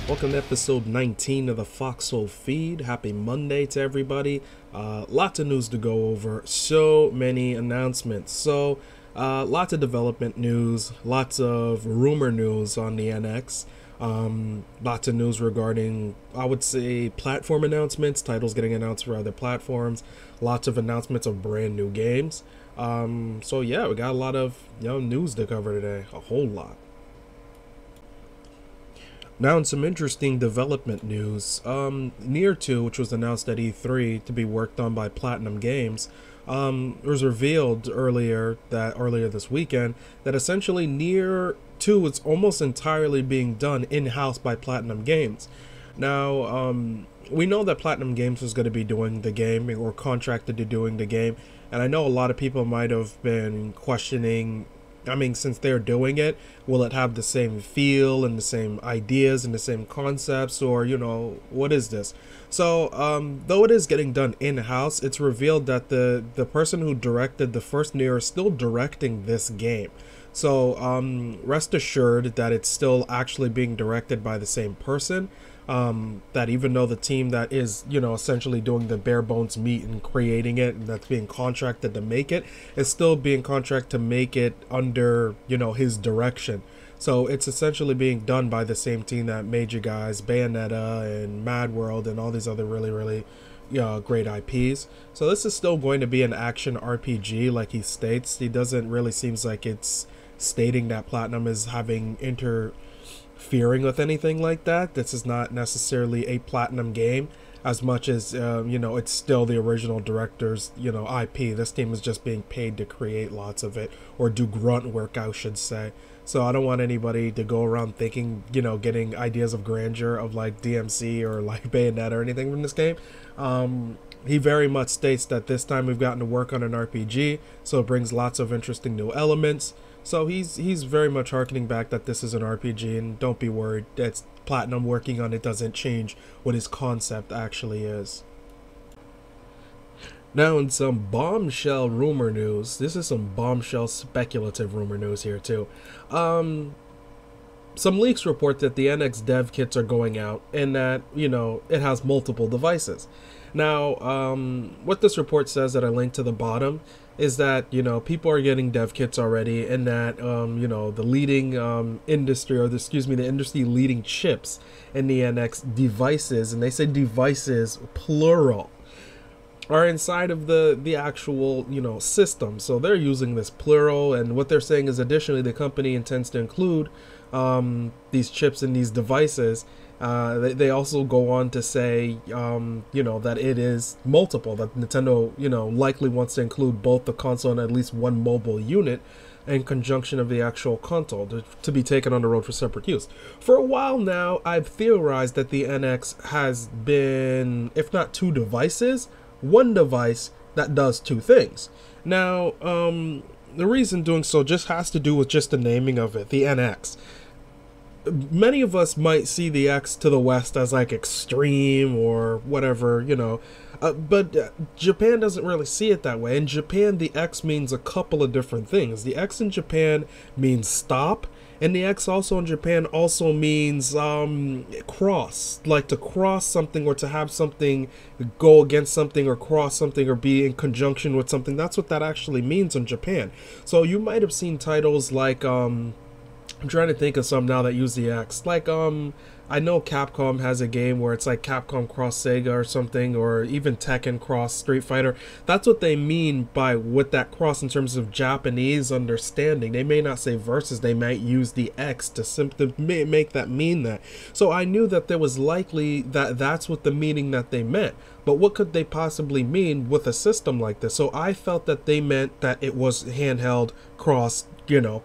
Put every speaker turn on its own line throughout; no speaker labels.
Welcome to episode 19 of the FOXHOLE feed. Happy Monday to everybody. Lots of news to go over. So many announcements. Lots of development news. Lots of rumor news on the NX. Lots of news regarding, I would say, platform announcements. Titles getting announced for other platforms. Lots of announcements of brand new games. So yeah, we got a lot of news to cover today. A whole lot. Now, in some interesting development news, Nier 2, which was announced at E3 to be worked on by Platinum Games, it was revealed earlier this weekend that essentially Nier 2 is almost entirely being done in-house by Platinum Games. Now, we know that Platinum Games was going to be doing the game, or contracted to doing the game, and I know a lot of people might have been questioning, I mean, since they're doing it, will it have the same feel and the same ideas and the same concepts, or, what is this? So, though it is getting done in-house, it's revealed that the person who directed the first Nier is still directing this game. So, rest assured that it's still actually being directed by the same person. That even though the team that is, essentially doing the bare bones meat and creating it, and that's being contracted to make it, is still being contracted to make it under, his direction. So it's essentially being done by the same team that made you guys Bayonetta and Mad World and all these other really great IPs. So this is still going to be an action RPG, like he states. He doesn't really seems like it's stating that Platinum is having interfering with anything like that. This is not necessarily a Platinum game as much as it's still the original director's IP. This team is just being paid to create lots of it, or do grunt work, I should say. So I don't want anybody to go around thinking, getting ideas of grandeur of like DMC or like Bayonetta or anything from this game. He very much states that this time we've gotten to work on an RPG, so it brings lots of interesting new elements. So he's very much harkening back that this is an RPG, and don't be worried, that's Platinum working on it doesn't change what his concept actually is. Now, in some bombshell rumor news, this is some bombshell speculative rumor news here too. Some leaks report that the NX dev kits are going out, and that, it has multiple devices. Now, what this report says that I linked to the bottom is that, people are getting dev kits already, and that, the leading industry, or the industry leading chips in the NX devices, and they say devices plural, are inside of the actual system. So they're using this plural, and what they're saying is additionally the company intends to include these chips in these devices. They also go on to say that it is multiple, that Nintendo likely wants to include both the console and at least one mobile unit in conjunction of the actual console to be taken on the road for separate use. For a while now, I've theorized that the NX has been, if not two devices, one device that does two things. Now, the reason doing so just has to do with just the naming of it, the NX. Many of us might see the X to the west as like extreme or whatever, but Japan doesn't really see it that way. In Japan, the X means a couple of different things. The X in Japan means stop, and the X also in Japan also means cross, like to cross something, or to have something go against something, or cross something, or be in conjunction with something. That's what that actually means in Japan. So you might have seen titles like I'm trying to think of some now that use the X. Like, I know Capcom has a game where it's like Capcom cross Sega or something, or even Tekken cross Street Fighter. That's what they mean by with that cross in terms of Japanese understanding. They may not say versus, they might use the X to simply make that mean that. So I knew that there was likely that that's what the meaning that they meant. But what could they possibly mean with a system like this? So I felt that they meant that it was handheld cross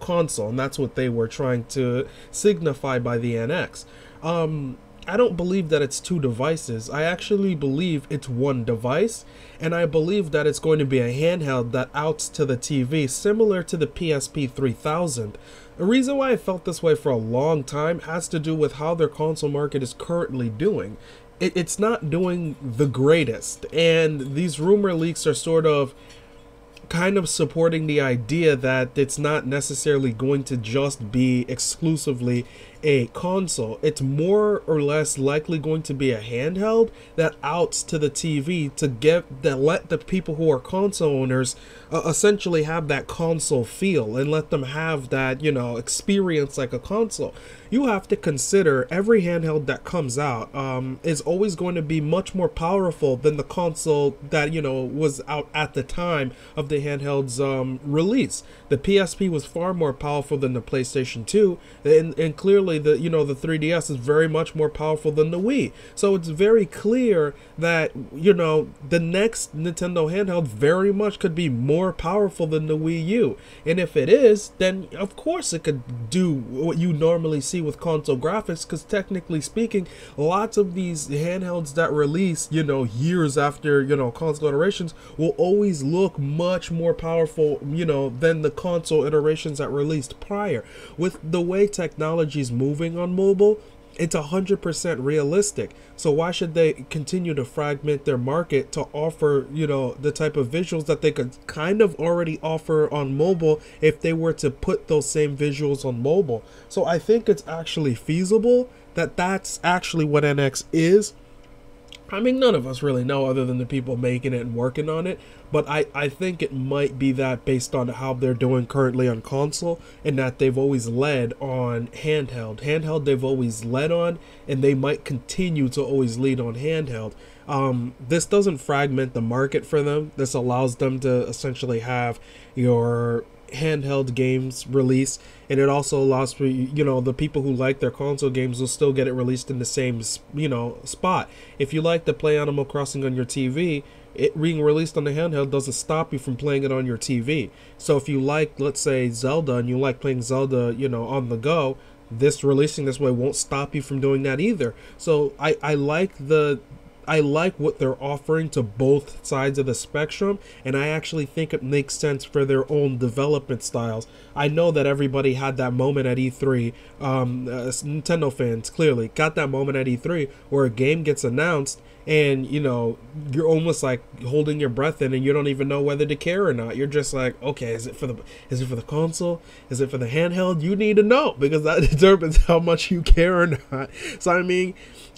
console, and that's what they were trying to signify by the NX. I don't believe that it's two devices. I actually believe it's one device, and I believe that it's going to be a handheld that outs to the TV, similar to the PSP 3000. The reason why I felt this way for a long time has to do with how their console market is currently doing. It's not doing the greatest, and these rumor leaks are sort of kind of supporting the idea that it's not necessarily going to just be exclusively a console. It's more or less likely going to be a handheld that outs to the TV to let the people who are console owners essentially have that console feel and let them have that, you know, experience like a console. You have to consider every handheld that comes out is always going to be much more powerful than the console that, you know, was out at the time of the handheld's release. The PSP was far more powerful than the PlayStation 2, and clearly the, you know, the 3DS is very much more powerful than the Wii. So it's very clear that, you know, the next Nintendo handheld very much could be more powerful than the Wii U. And if it is, then of course it could do what you normally see with console graphics, because technically speaking, lots of these handhelds that release, you know, years after, you know, console iterations will always look much more powerful, you know, than the console iterations that released prior. With the way technology is moving on mobile, it's 100% realistic. So why should they continue to fragment their market to offer, you know, the type of visuals that they could kind of already offer on mobile if they were to put those same visuals on mobile? So I think it's actually feasible that that's actually what NX is. I mean, none of us really know other than the people making it and working on it, but I think it might be that based on how they're doing currently on console, and that they've always led on handheld. Handheld they've always led on, and they might continue to always lead on handheld. This doesn't fragment the market for them. This allows them to essentially have your handheld games release, and it also allows for, you know, the people who like their console games will still get it released in the same, you know, spot. If you like to play Animal Crossing on your TV, it being released on the handheld doesn't stop you from playing it on your TV. So if you like, let's say, Zelda, and you like playing Zelda, you know, on the go, this releasing this way won't stop you from doing that either. So I like what they're offering to both sides of the spectrum, and I actually think it makes sense for their own development styles. I know that everybody had that moment at E3, Nintendo fans clearly got that moment at E3 where a game gets announced and, you know, you're almost like holding your breath in and you don't even know whether to care or not. You're just like, okay, is it for the console? Is it for the handheld? You need to know, because that determines how much you care or not. So I mean,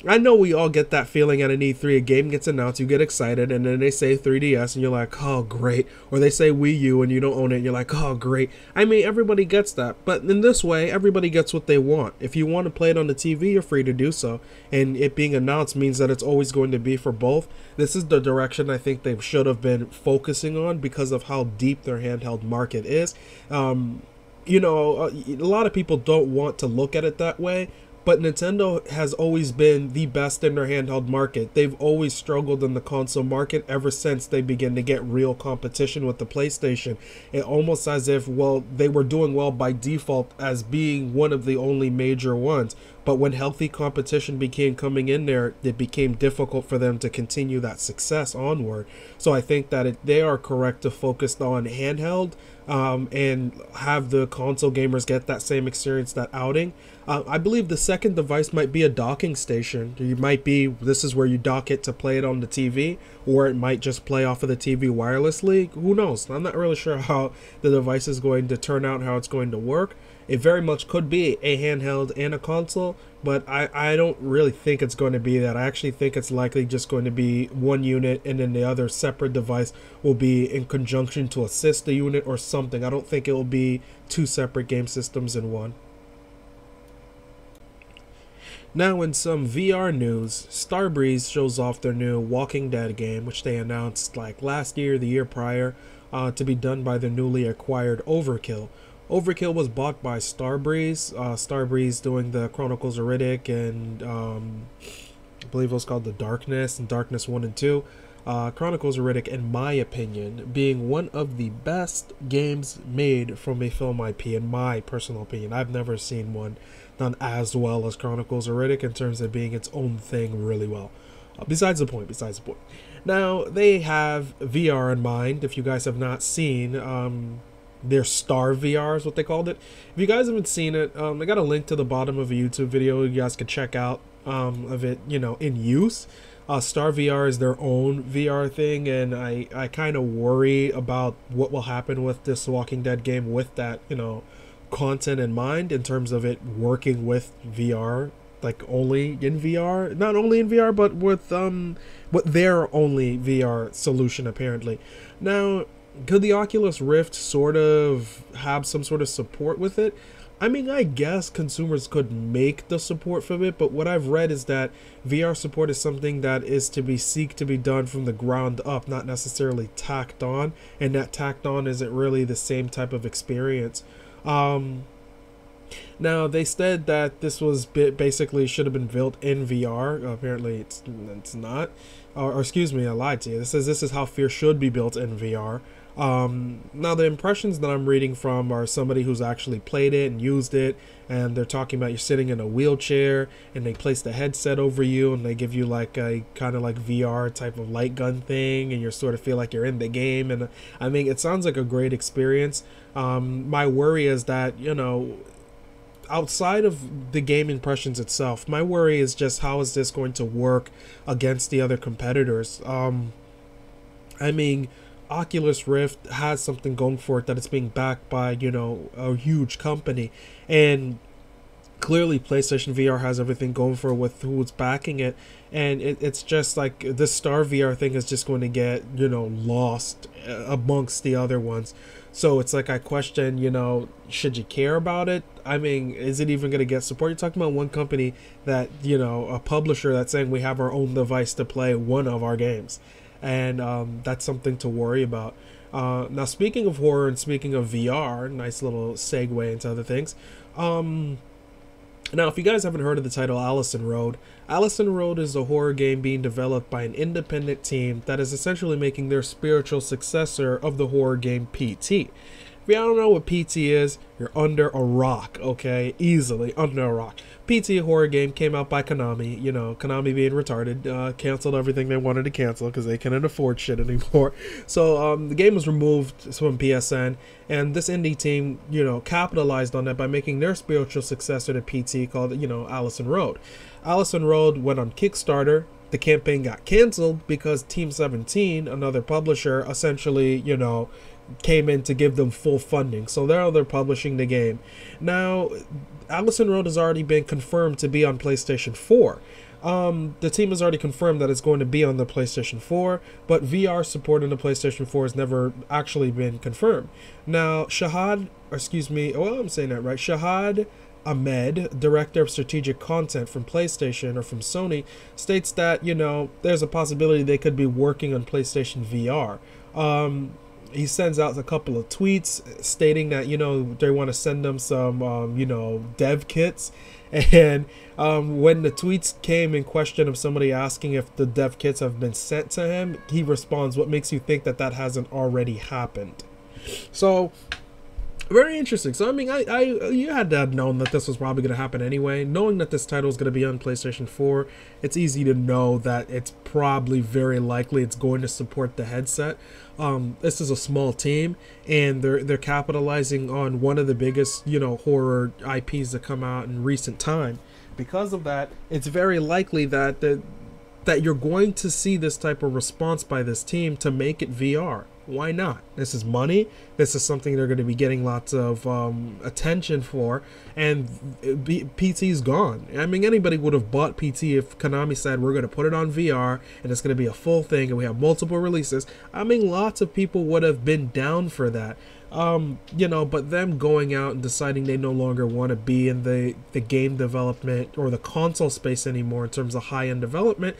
I know we all get that feeling at an E3. A game gets announced, you get excited, and then they say 3DS and you're like, oh great. Or they say Wii U and you don't own it and you're like, oh great. I mean, everybody gets that, but in this way, everybody gets what they want. If you want to play it on the TV, you're free to do so, and it being announced means that it's always going to be for both. This is the direction I think they should have been focusing on because of how deep their handheld market is. You know, a lot of people don't want to look at it that way, but Nintendo has always been the best in their handheld market. They've always struggled in the console market ever since they began to get real competition with the PlayStation. It almost as if, well, they were doing well by default as being one of the only major ones. But when healthy competition began coming in there, it became difficult for them to continue that success onward. So I think that they are correct to focus on handheld and have the console gamers get that same experience, that outing. I believe the second device might be a docking station. This is where you dock it to play it on the TV, or it might just play off of the TV wirelessly. Who knows? I'm not really sure how the device is going to turn out, how it's going to work. It very much could be a handheld and a console, but I don't really think it's going to be that. I actually think it's likely just going to be one unit, and then the other separate device will be in conjunction to assist the unit or something. I don't think it will be two separate game systems in one. Now in some VR news, Starbreeze shows off their new Walking Dead game, which they announced like last year, the year prior, to be done by the newly acquired OverKill. OverKill was bought by Starbreeze. Starbreeze doing the Chronicles of Riddick and I believe it was called The Darkness and Darkness 1 and 2. Chronicles of Riddick, in my opinion, being one of the best games made from a film IP, in my personal opinion. I've never seen one done as well as Chronicles of Riddick in terms of being its own thing really well. Besides the point. Now, they have VR in mind. If you guys have not seen their Star VR is what they called it. If you guys haven't seen it, I got a link to the bottom of a YouTube video you guys can check out of it, you know, in use. Star VR is their own VR thing, and I kind of worry about what will happen with this Walking Dead game with that, content in mind, in terms of it working with VR, like only in VR, not only in VR, but with their only VR solution apparently. Now, could the Oculus Rift sort of have some sort of support with it? I mean, I guess consumers could make the support for it, but what I've read is that VR support is something that is to be done from the ground up, not necessarily tacked on, and that tacked on isn't really the same type of experience. Now, they said that this was basically should have been built in VR. Apparently, it's not. Or excuse me, I lied to you. This says this is how Fear should be built in VR. Now, the impressions that I'm reading from are somebody who's actually played it and used it, and they're talking about you're sitting in a wheelchair, and they place the headset over you, and they give you like a kind of like VR type of light gun thing, and you sort of feel like you're in the game. And I mean, it sounds like a great experience. My worry is that, outside of the game impressions itself, my worry is just how is this going to work against the other competitors. I mean, Oculus Rift has something going for it, that it's being backed by, a huge company, and clearly PlayStation VR has everything going for it with who's backing it, and it's just like this Star VR thing is just going to get, lost amongst the other ones. So it's like I question, should you care about it? I mean, is it even going to get support? You're talking about one company that, a publisher that's saying we have our own device to play one of our games. And that's something to worry about. Now, speaking of horror and speaking of VR, nice little segue into other things. Now, if you guys haven't heard of the title Allison Road is a horror game being developed by an independent team that is essentially making their spiritual successor of the horror game P.T. If you don't know what P.T. is, you're under a rock, okay? Easily under a rock. P.T. horror game came out by Konami. Konami being retarded, canceled everything they wanted to cancel because they couldn't afford shit anymore. So the game was removed from PSN, and this indie team, capitalized on that by making their spiritual successor to P.T. called, Allison Road. Allison Road went on Kickstarter. The campaign got canceled because Team 17, another publisher, essentially, came in to give them full funding. So they're publishing the game. Now, Allison Road has already been confirmed to be on PlayStation 4. The team has already confirmed that it's going to be on the PlayStation 4, but VR support on the PlayStation 4 has never actually been confirmed. Now, Shahad Ahmed, director of strategic content from PlayStation or from Sony, states that, there's a possibility they could be working on PlayStation VR. He sends out a couple of tweets stating that, they want to send them some, dev kits. And when the tweets came in question of somebody asking if the dev kits have been sent to him, he responds, "What makes you think that hasn't already happened?" So, very interesting. So, I mean, you had to have known that this was probably going to happen anyway. Knowing that this title is going to be on PlayStation 4, it's easy to know that it's probably very likely it's going to support the headset. This is a small team, and they're capitalizing on one of the biggest, horror IPs that come out in recent time. Because of that, it's very likely that you're going to see this type of response by this team to make it VR. Why not? This is money. This is something they're going to be getting lots of attention for, and PT's gone. I mean, anybody would have bought PT if Konami said we're going to put it on VR and it's going to be a full thing and we have multiple releases. I mean, lots of people would have been down for that. But them going out and deciding they no longer want to be in the game development or the console space anymore in terms of high-end development,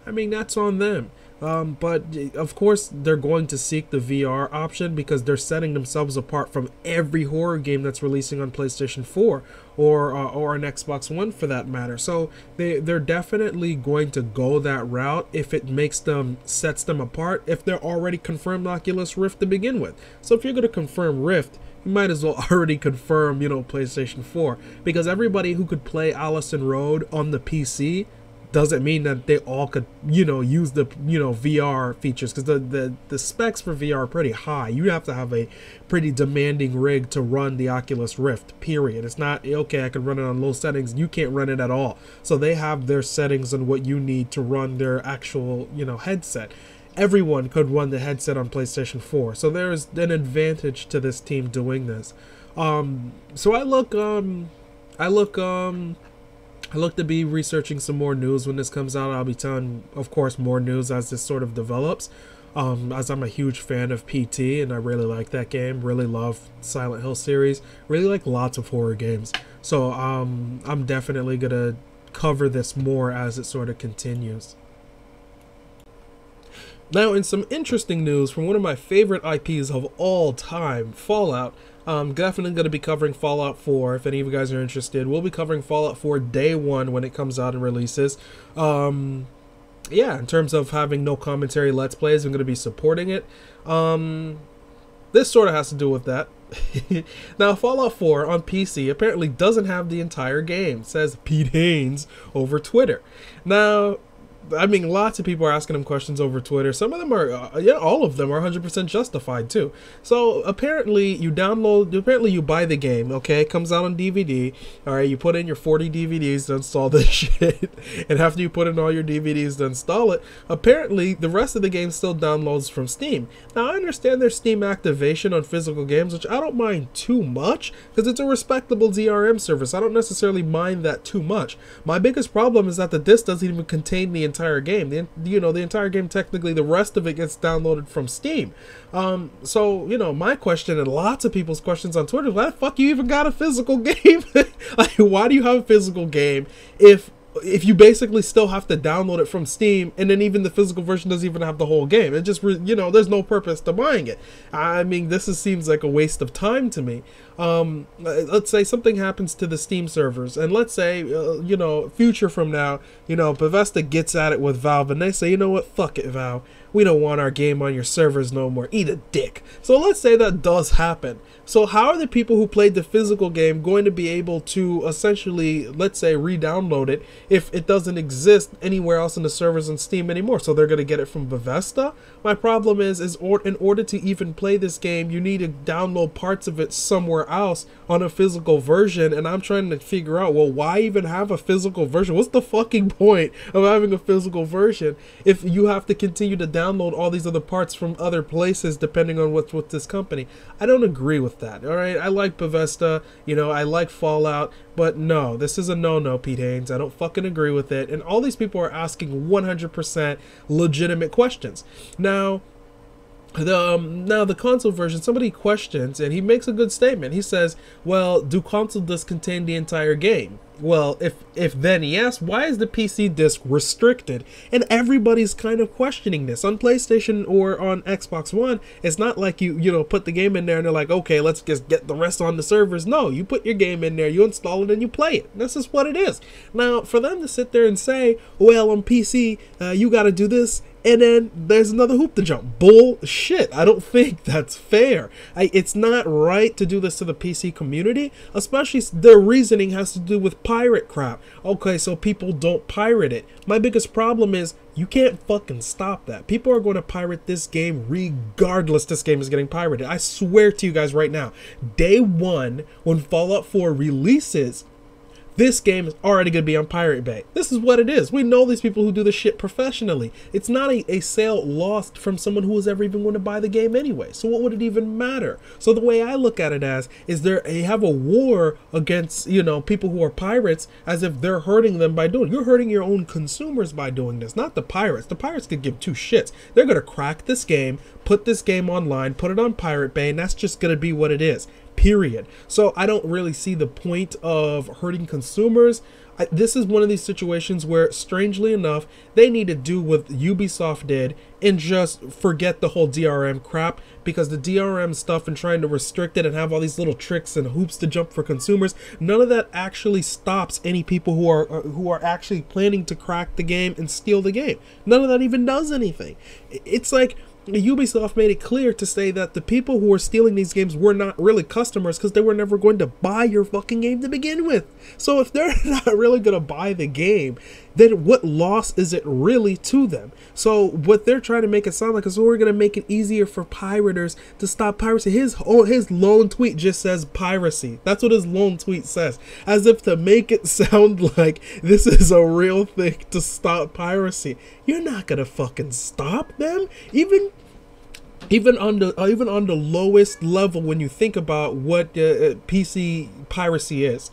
I mean, that's on them. But of course they're going to seek the VR option because they're setting themselves apart from every horror game that's releasing on PlayStation 4 or an Xbox One for that matter. So they're definitely going to go that route if it sets them apart, if they're already confirmed Oculus Rift to begin with. So if you're going to confirm Rift, you might as well already confirm, PlayStation 4, because everybody who could play Allison Road on the PC doesn't mean that they all could, you know, use the, you know, VR features, because the specs for VR are pretty high. You have to have a pretty demanding rig to run the Oculus Rift, period. It's not, okay, I can run it on low settings. You can't run it at all. So they have their settings on what you need to run their actual, you know, headset. Everyone could run the headset on PlayStation 4. So there's an advantage to this team doing this. So I look to be researching some more news when this comes out. I'll be telling, of course, more news as this sort of develops. As I'm a huge fan of PT, and I really like that game. Really love Silent Hill series. Really like lots of horror games. So I'm definitely gonna cover this more as it sort of continues. Now, in some interesting news from one of my favorite IPs of all time, Fallout. I'm definitely going to be covering Fallout 4. If any of you guys are interested, we'll be covering Fallout 4 day one when it comes out and releases. Yeah, in terms of having no commentary Let's Plays, I'm going to be supporting it. This sort of has to do with that. Now, Fallout 4 on PC apparently doesn't have the entire game, says Pete Haynes over Twitter. Now, I mean, lots of people are asking him questions over Twitter. Some of them are, yeah, all of them are 100% justified too. So apparently you buy the game, okay? It comes out on DVD. All right, you put in your 40 DVDs to install this shit. And after you put in all your DVDs to install it, apparently the rest of the game still downloads from Steam. Now, I understand there's Steam activation on physical games, which I don't mind too much because it's a respectable DRM service. I don't necessarily mind that too much. My biggest problem is that the disc doesn't even contain the entire game. The entire game, technically the rest of it gets downloaded from Steam. So, you know, my question and lots of people's questions on Twitter, why the fuck you even got a physical game? Like, why do you have a physical game if you basically still have to download it from Steam, and then even the physical version doesn't even have the whole game? It just, you know, there's no purpose to buying it. I mean, this seems like a waste of time to me. Let's say something happens to the Steam servers, and let's say, you know, future from now, you know, Bethesda gets at it with Valve, and they say, you know what, fuck it, Valve. We don't want our game on your servers no more. Eat a dick. So let's say that does happen. So how are the people who played the physical game going to be able to essentially, let's say, re-download it if it doesn't exist anywhere else in the servers on Steam anymore? So they're going to get it from Bethesda? My problem is in order to even play this game, you need to download parts of it somewhere else on a physical version, and I'm trying to figure out, well, why even have a physical version? What's the fucking point of having a physical version if you have to continue to download all these other parts from other places depending on what's with this company? I don't agree with that. All right, I like Bethesda, you know, I like Fallout, but no, this is a no-no, Pete Haynes. I don't fucking agree with it. And all these people are asking 100% legitimate questions. Now the console version, somebody questions, and he makes a good statement. He says, well, do console discs contain the entire game? Well, if then yes, why is the PC disc restricted? And everybody's kind of questioning this. On PlayStation or on Xbox One, it's not like you know, put the game in there and they're like, okay, let's just get the rest on the servers. No, you put your game in there, you install it, and you play it. This is what it is. Now, for them to sit there and say, well, on PC, you got to do this, and then there's another hoop to jump. Bullshit. I don't think that's fair. It's not right to do this to the PC community, especially their reasoning has to do with pirate crap. Okay, so people don't pirate it. My biggest problem is you can't fucking stop that. People are going to pirate this game regardless this game is getting pirated. I swear to you guys right now, day one, when Fallout 4 releases, this game is already going to be on Pirate Bay. This is what it is. We know these people who do this shit professionally. It's not a sale lost from someone who was ever even going to buy the game anyway. So what would it even matter? So the way I look at it as is they have a war against, you know, people who are pirates, as if they're hurting them by doing it. You're hurting your own consumers by doing this, not the pirates. The pirates could give two shits. They're going to crack this game, put this game online, put it on Pirate Bay, and that's just going to be what it is. Period. So I don't really see the point of hurting consumers. This is one of these situations where, strangely enough, they need to do what Ubisoft did and just forget the whole DRM crap, because the DRM stuff and trying to restrict it and have all these little tricks and hoops to jump for consumers, none of that actually stops any people who are actually planning to crack the game and steal the game. None of that even does anything. It's like Ubisoft made it clear to say that the people who were stealing these games were not really customers because they were never going to buy your fucking game to begin with. So if they're not really going to buy the game, then what loss is it really to them? So what they're trying to make it sound like is, we're going to make it easier for pirators to stop piracy. His lone tweet just says piracy. That's what his lone tweet says, as if to make it sound like this is a real thing to stop piracy. You're not going to fucking stop them. Even on the lowest level, when you think about what PC piracy is,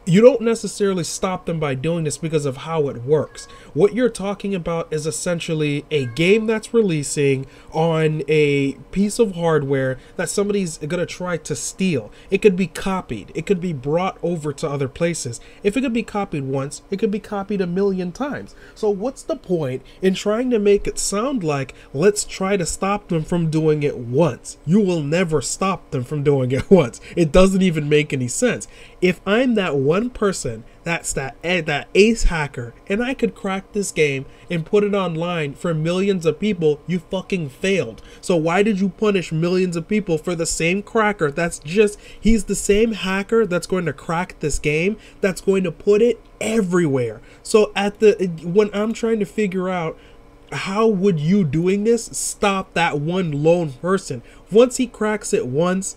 you don't necessarily stop them by doing this because of how it works. What you're talking about is essentially a game that's releasing on a piece of hardware that somebody's gonna try to steal. It could be copied. It could be brought over to other places. If it could be copied once, it could be copied a million times. So what's the point in trying to make it sound like, let's try to stop them from doing it once? You will never stop them from doing it once. It doesn't even make any sense. If I'm that one person that's that ace hacker and I could crack this game and put it online for millions of people, you fucking failed. So why did you punish millions of people for the same cracker? He's the same hacker that's going to crack this game, that's going to put it everywhere. So when I'm trying to figure out, how would you doing this stop that one lone person? Once he cracks it once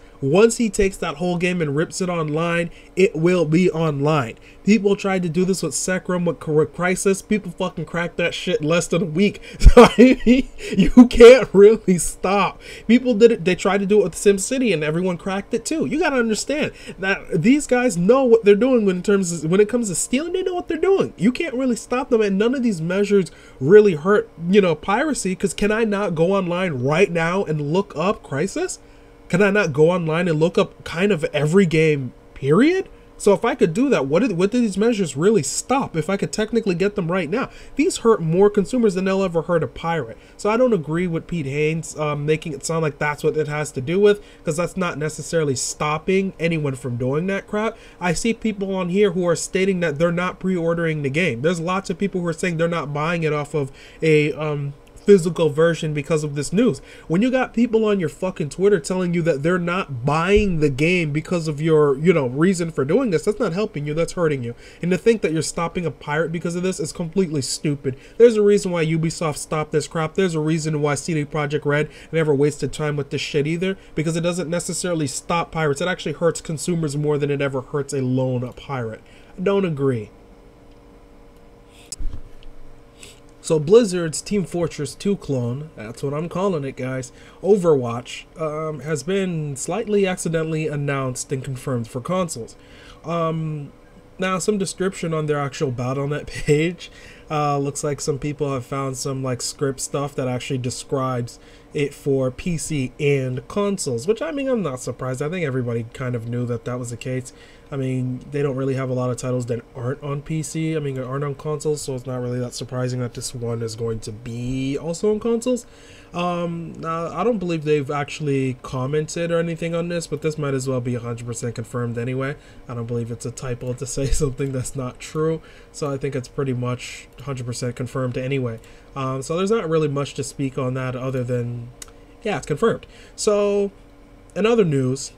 he takes that whole game and rips it online, it will be online. People tried to do this with Sekrom, with Crisis. People fucking cracked that shit in less than a week. So I mean, you can't really stop. People did it. They tried to do it with SimCity and everyone cracked it too. You gotta understand that these guys know what they're doing when it comes to stealing. They know what they're doing. You can't really stop them, and none of these measures really hurt, piracy. Because can I not go online right now and look up Crisis? Can I not go online and look up kind of every game, period? So if I could do that, what do these measures really stop? If I could technically get them right now, these hurt more consumers than they'll ever hurt a pirate. So I don't agree with Pete Haynes making it sound like that's what it has to do with, because that's not necessarily stopping anyone from doing that crap. I see people on here who are stating that they're not pre-ordering the game. There's lots of people who are saying they're not buying it off of a physical version because of this news. When you got people on your fucking Twitter telling you that they're not buying the game because of your, reason for doing this, that's not helping you, that's hurting you. And to think that you're stopping a pirate because of this is completely stupid. There's a reason why Ubisoft stopped this crap. There's a reason why CD Projekt Red never wasted time with this shit either, because it doesn't necessarily stop pirates. It actually hurts consumers more than it ever hurts a lone pirate. I don't agree. So Blizzard's Team Fortress 2 clone, that's what I'm calling it, guys, OverWatch, has been slightly accidentally announced and confirmed for consoles. Now, some description on their actual Battle.net page. Looks like some people have found some script stuff that actually describes it for PC and consoles, which, I mean, I'm not surprised. I think everybody kind of knew that was the case. I mean, they don't really have a lot of titles that aren't on PC, aren't on consoles, so it's not really that surprising that this one is going to be also on consoles. Now, I don't believe they've actually commented or anything on this, but this might as well be 100% confirmed anyway. I don't believe it's a typo to say something that's not true, so I think it's pretty much 100% confirmed anyway. So there's not really much to speak on that other than, yeah, it's confirmed. So, in other news,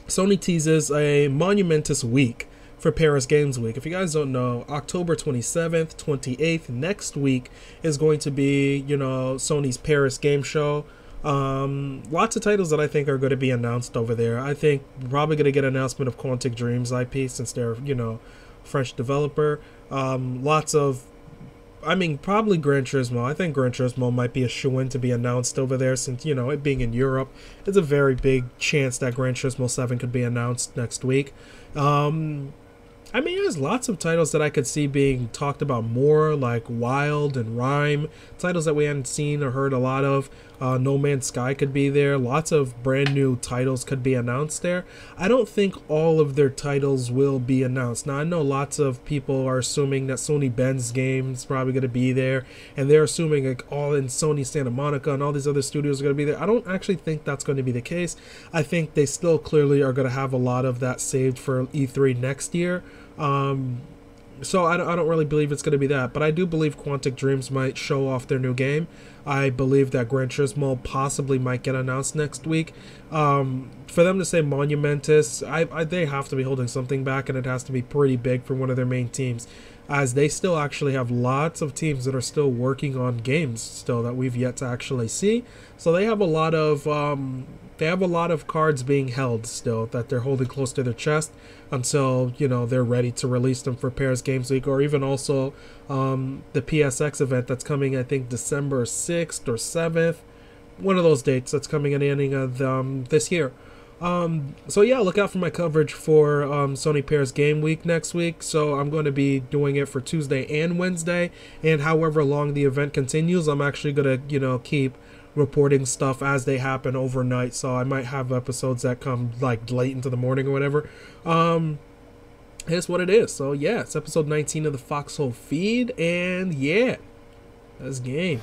Sony teases a monumentous week for Paris Games Week. If you guys don't know, October 27th, 28th, next week is going to be, Sony's Paris Game Show. Lots of titles that I think are going to be announced over there. I think we're probably going to get an announcement of Quantic Dreams IP since they're, French developer. Lots of, probably Gran Turismo. I think Gran Turismo might be a shoo-in to be announced over there since, it being in Europe. It's a very big chance that Gran Turismo 7 could be announced next week. There's lots of titles that I could see being talked about more, like Wild and Rhyme, titles that we hadn't seen or heard a lot of. No Man's Sky could be there. Lots of brand new titles could be announced there. I don't think all of their titles will be announced. Now, I know lots of people are assuming that Sony Ben's game's probably going to be there, and they're assuming all in Sony Santa Monica and all these other studios are going to be there. I don't actually think that's going to be the case. I think they still clearly are going to have a lot of that saved for E3 next year. So I don't really believe it's going to be that, but I do believe Quantic Dreams might show off their new game. I believe that Gran Turismo possibly might get announced next week. For them to say monumentous, they have to be holding something back, and it has to be pretty big for one of their main teams. as they still actually have lots of teams that are still working on games still that we've yet to actually see. So they have a lot of cards being held still that they're holding close to their chest until, you know, they're ready to release them for Paris Games Week, or even also the PSX event that's coming, I think December 6th or 7th, one of those dates that's coming at the ending of this year. So yeah, look out for my coverage for Sony Paris Game Week next week. So I'm going to be doing it for Tuesday and Wednesday, and however long the event continues, I'm actually going to, you know, keep reporting stuff as they happen overnight. So I might have episodes that come like late into the morning or whatever. It's what it is. So yeah, it's episode 19 of the Foxhole feed, and yeah, that's game.